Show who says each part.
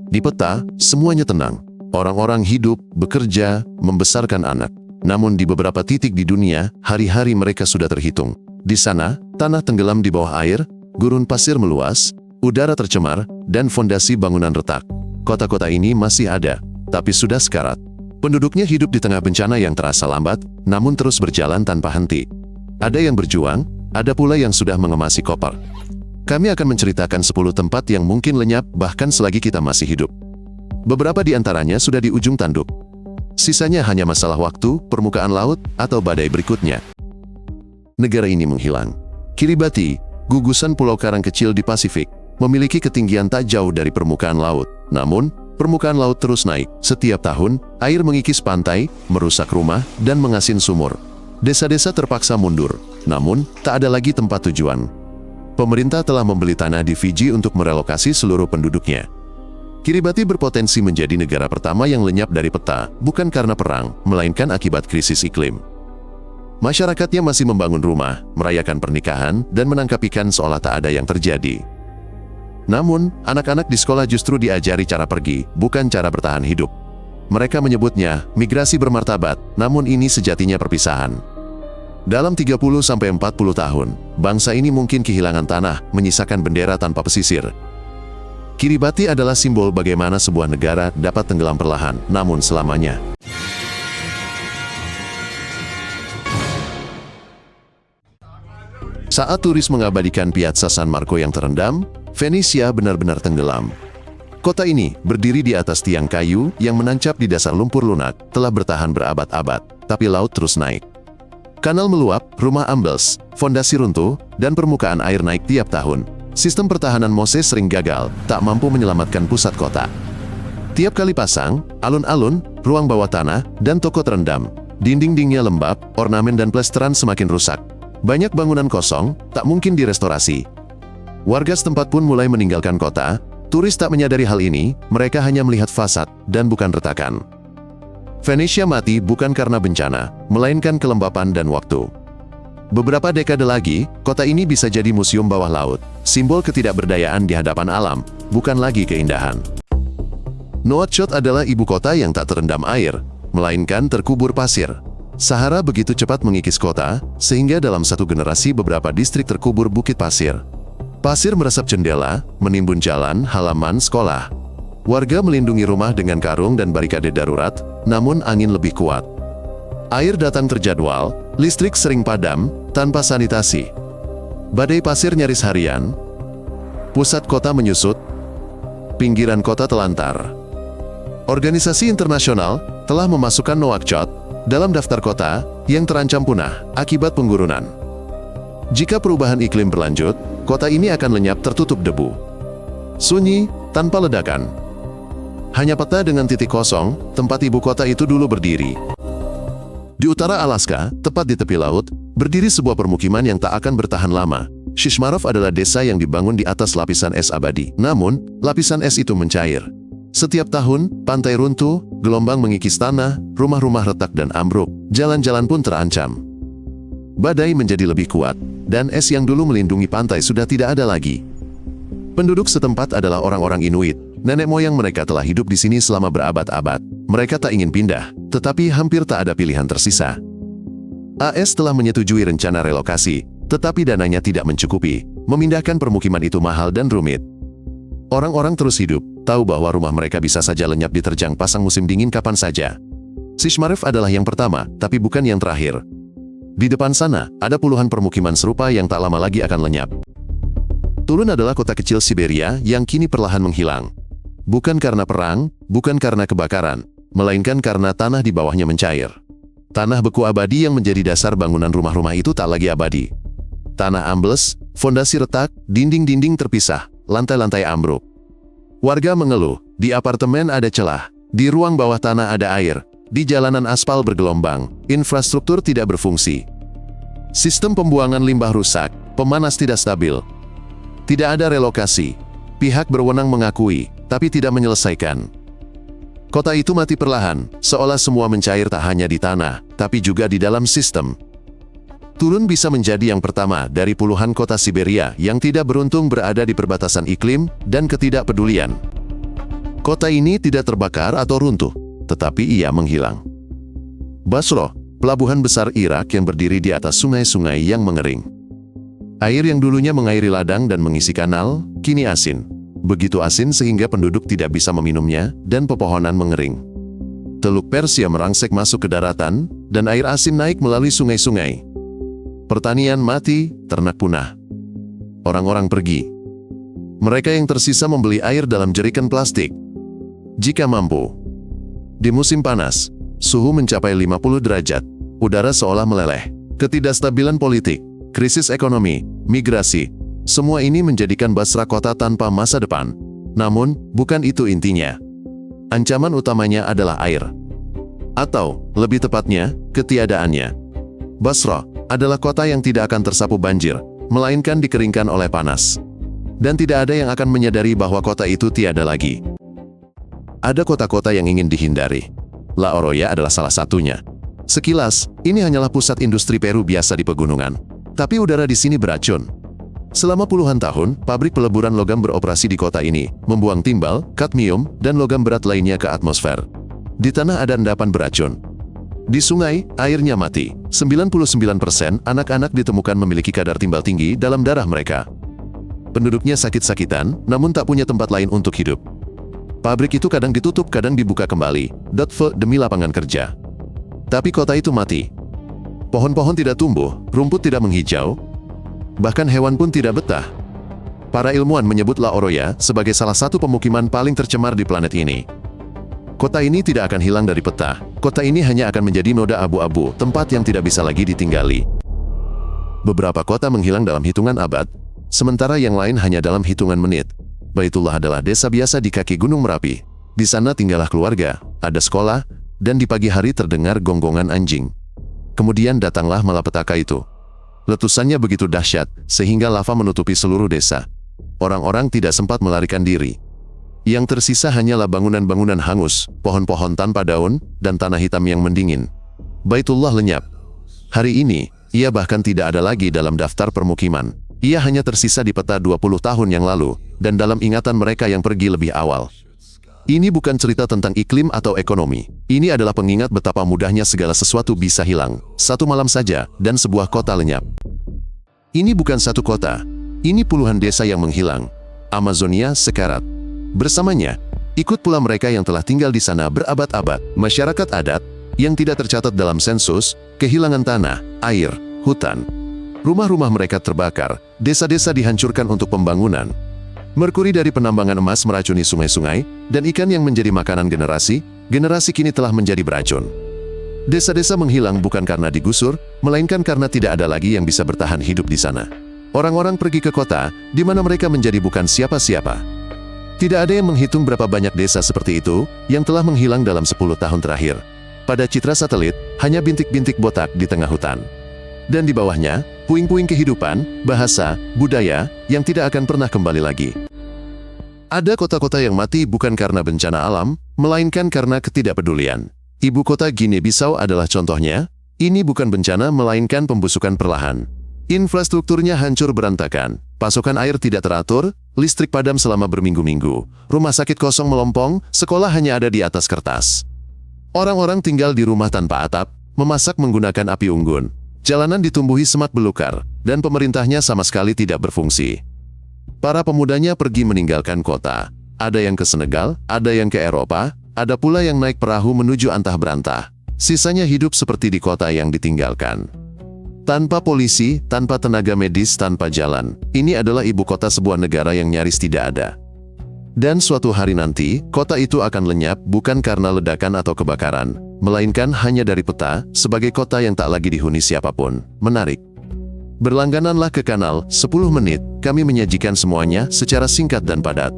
Speaker 1: Di peta, semuanya tenang. Orang-orang hidup, bekerja, membesarkan anak. Namun di beberapa titik di dunia, hari-hari mereka sudah terhitung. Di sana, tanah tenggelam di bawah air, gurun pasir meluas, udara tercemar, dan fondasi bangunan retak. Kota-kota ini masih ada, tapi sudah sekarat. Penduduknya hidup di tengah bencana yang terasa lambat, namun terus berjalan tanpa henti. Ada yang berjuang, ada pula yang sudah mengemasi koper. Kami akan menceritakan 10 tempat yang mungkin lenyap bahkan selagi kita masih hidup. Beberapa di antaranya sudah di ujung tanduk. Sisanya hanya masalah waktu, permukaan laut, atau badai berikutnya. Negara ini menghilang. Kiribati, gugusan pulau karang kecil di Pasifik, memiliki ketinggian tak jauh dari permukaan laut. Namun, permukaan laut terus naik. Setiap tahun, air mengikis pantai, merusak rumah, dan mengasin sumur. Desa-desa terpaksa mundur, namun tak ada lagi tempat tujuan. Pemerintah telah membeli tanah di Fiji untuk merelokasi seluruh penduduknya. Kiribati berpotensi menjadi negara pertama yang lenyap dari peta, bukan karena perang, melainkan akibat krisis iklim. Masyarakatnya masih membangun rumah, merayakan pernikahan, dan menangkap ikan seolah tak ada yang terjadi. Namun, anak-anak di sekolah justru diajari cara pergi, bukan cara bertahan hidup. Mereka menyebutnya migrasi bermartabat, namun ini sejatinya perpisahan. Dalam 30-40 tahun, bangsa ini mungkin kehilangan tanah, menyisakan bendera tanpa pesisir. Kiribati adalah simbol bagaimana sebuah negara dapat tenggelam perlahan, namun selamanya. Saat turis mengabadikan Piazza San Marco yang terendam, Venesia benar-benar tenggelam. Kota ini, berdiri di atas tiang kayu yang menancap di dasar lumpur lunak, telah bertahan berabad-abad, tapi laut terus naik. Kanal meluap, rumah ambles, fondasi runtuh, dan permukaan air naik tiap tahun. Sistem pertahanan Moses sering gagal, tak mampu menyelamatkan pusat kota. Tiap kali pasang, alun-alun, ruang bawah tanah, dan toko terendam. Dinding-dindingnya lembab, ornamen dan plesteran semakin rusak. Banyak bangunan kosong, tak mungkin direstorasi. Warga setempat pun mulai meninggalkan kota. Turis tak menyadari hal ini, mereka hanya melihat fasad, dan bukan retakan. Venesia mati bukan karena bencana, melainkan kelembapan dan waktu. Beberapa dekade lagi, kota ini bisa jadi museum bawah laut, simbol ketidakberdayaan di hadapan alam, bukan lagi keindahan. Nouakchott adalah ibu kota yang tak terendam air, melainkan terkubur pasir. Sahara begitu cepat mengikis kota, sehingga dalam satu generasi beberapa distrik terkubur bukit pasir. Pasir meresap jendela, menimbun jalan, halaman, sekolah. Warga melindungi rumah dengan karung dan barikade darurat, namun angin lebih kuat. Air datang terjadwal, listrik sering padam, tanpa sanitasi. Badai pasir nyaris harian. Pusat kota menyusut. Pinggiran kota telantar. Organisasi internasional telah memasukkan Nouakchott dalam daftar kota yang terancam punah akibat penggurunan. Jika perubahan iklim berlanjut, kota ini akan lenyap tertutup debu. Sunyi, tanpa ledakan. Hanya peta dengan titik kosong, tempat ibu kota itu dulu berdiri. Di utara Alaska, tepat di tepi laut, berdiri sebuah permukiman yang tak akan bertahan lama. Shishmarov adalah desa yang dibangun di atas lapisan es abadi. Namun, lapisan es itu mencair. Setiap tahun, pantai runtuh, gelombang mengikis tanah, rumah-rumah retak dan ambruk, jalan-jalan pun terancam. Badai menjadi lebih kuat, dan es yang dulu melindungi pantai sudah tidak ada lagi. Penduduk setempat adalah orang-orang Inuit. Nenek moyang mereka telah hidup di sini selama berabad-abad. Mereka tak ingin pindah, tetapi hampir tak ada pilihan tersisa. AS telah menyetujui rencana relokasi, tetapi dananya tidak mencukupi. Memindahkan permukiman itu mahal dan rumit. Orang-orang terus hidup, tahu bahwa rumah mereka bisa saja lenyap diterjang pasang musim dingin kapan saja. Shishmarov adalah yang pertama, tapi bukan yang terakhir. Di depan sana, ada puluhan permukiman serupa yang tak lama lagi akan lenyap. Tulun adalah kota kecil Siberia yang kini perlahan menghilang. Bukan karena perang, bukan karena kebakaran, melainkan karena tanah di bawahnya mencair. Tanah beku abadi yang menjadi dasar bangunan rumah-rumah itu tak lagi abadi. Tanah ambles, fondasi retak, dinding-dinding terpisah, lantai-lantai ambruk. Warga mengeluh, di apartemen ada celah, di ruang bawah tanah ada air, di jalanan aspal bergelombang, infrastruktur tidak berfungsi. Sistem pembuangan limbah rusak, pemanas tidak stabil. Tidak ada relokasi. Pihak berwenang mengakui, tapi tidak menyelesaikan. Kota itu mati perlahan, seolah semua mencair tak hanya di tanah, tapi juga di dalam sistem. Tulun bisa menjadi yang pertama dari puluhan kota Siberia yang tidak beruntung berada di perbatasan iklim dan ketidakpedulian. Kota ini tidak terbakar atau runtuh, tetapi ia menghilang. Basra, pelabuhan besar Irak yang berdiri di atas sungai-sungai yang mengering. Air yang dulunya mengairi ladang dan mengisi kanal, kini asin. Begitu asin sehingga penduduk tidak bisa meminumnya dan pepohonan mengering. Teluk Persia merangsek masuk ke daratan, dan air asin naik melalui sungai-sungai. Pertanian mati, ternak punah. Orang-orang pergi. Mereka yang tersisa membeli air dalam jerigen plastik. Jika mampu. Di musim panas, suhu mencapai 50 derajat, udara seolah meleleh. Ketidakstabilan politik, krisis ekonomi, migrasi, semua ini menjadikan Basra kota tanpa masa depan. Namun, bukan itu intinya. Ancaman utamanya adalah air. Atau, lebih tepatnya, ketiadaannya. Basra adalah kota yang tidak akan tersapu banjir, melainkan dikeringkan oleh panas. Dan tidak ada yang akan menyadari bahwa kota itu tiada lagi. Ada kota-kota yang ingin dihindari. La Oroya adalah salah satunya. Sekilas, ini hanyalah pusat industri Peru biasa di pegunungan. Tapi udara di sini beracun. Selama puluhan tahun, pabrik peleburan logam beroperasi di kota ini, membuang timbal, kadmium, dan logam berat lainnya ke atmosfer. Di tanah ada endapan beracun. Di sungai, airnya mati. 99% anak-anak ditemukan memiliki kadar timbal tinggi dalam darah mereka. Penduduknya sakit-sakitan, namun tak punya tempat lain untuk hidup. Pabrik itu kadang ditutup, kadang dibuka kembali, demi lapangan kerja. Tapi kota itu mati. Pohon-pohon tidak tumbuh, rumput tidak menghijau, bahkan hewan pun tidak betah. Para ilmuwan menyebut La Oroya sebagai salah satu pemukiman paling tercemar di planet ini. Kota ini tidak akan hilang dari peta. Kota ini hanya akan menjadi noda abu-abu, tempat yang tidak bisa lagi ditinggali. Beberapa kota menghilang dalam hitungan abad, sementara yang lain hanya dalam hitungan menit. Baitullah adalah desa biasa di kaki Gunung Merapi. Di sana tinggallah keluarga, ada sekolah, dan di pagi hari terdengar gonggongan anjing. Kemudian datanglah malapetaka itu. Letusannya begitu dahsyat, sehingga lava menutupi seluruh desa. Orang-orang tidak sempat melarikan diri. Yang tersisa hanyalah bangunan-bangunan hangus, pohon-pohon tanpa daun, dan tanah hitam yang mendingin. Baitullah lenyap. Hari ini, ia bahkan tidak ada lagi dalam daftar permukiman. Ia hanya tersisa di peta 20 tahun yang lalu, dan dalam ingatan mereka yang pergi lebih awal. Ini bukan cerita tentang iklim atau ekonomi. Ini adalah pengingat betapa mudahnya segala sesuatu bisa hilang. Satu malam saja, dan sebuah kota lenyap. Ini bukan satu kota. Ini puluhan desa yang menghilang. Amazonia sekarat. Bersamanya, ikut pula mereka yang telah tinggal di sana berabad-abad. Masyarakat adat, yang tidak tercatat dalam sensus, kehilangan tanah, air, hutan. Rumah-rumah mereka terbakar, desa-desa dihancurkan untuk pembangunan. Merkuri dari penambangan emas meracuni sungai-sungai, dan ikan yang menjadi makanan generasi kini telah menjadi beracun. Desa-desa menghilang bukan karena digusur, melainkan karena tidak ada lagi yang bisa bertahan hidup di sana. Orang-orang pergi ke kota, di mana mereka menjadi bukan siapa-siapa. Tidak ada yang menghitung berapa banyak desa seperti itu, yang telah menghilang dalam 10 tahun terakhir. Pada citra satelit, hanya bintik-bintik botak di tengah hutan. Dan di bawahnya, puing-puing kehidupan, bahasa, budaya, yang tidak akan pernah kembali lagi. Ada kota-kota yang mati bukan karena bencana alam, melainkan karena ketidakpedulian. Ibu kota Guinea-Bissau adalah contohnya. Ini bukan bencana melainkan pembusukan perlahan. Infrastrukturnya hancur berantakan, pasokan air tidak teratur, listrik padam selama berminggu-minggu, rumah sakit kosong melompong, sekolah hanya ada di atas kertas. Orang-orang tinggal di rumah tanpa atap, memasak menggunakan api unggun. Jalanan ditumbuhi semak belukar, dan pemerintahnya sama sekali tidak berfungsi. Para pemudanya pergi meninggalkan kota. Ada yang ke Senegal, ada yang ke Eropa, ada pula yang naik perahu menuju antah berantah. Sisanya hidup seperti di kota yang ditinggalkan. Tanpa polisi, tanpa tenaga medis, tanpa jalan. Ini adalah ibu kota sebuah negara yang nyaris tidak ada. Dan suatu hari nanti, kota itu akan lenyap bukan karena ledakan atau kebakaran, melainkan hanya dari peta, sebagai kota yang tak lagi dihuni siapapun. Menarik. Berlanggananlah ke kanal 10 menit, kami menyajikan semuanya secara singkat dan padat.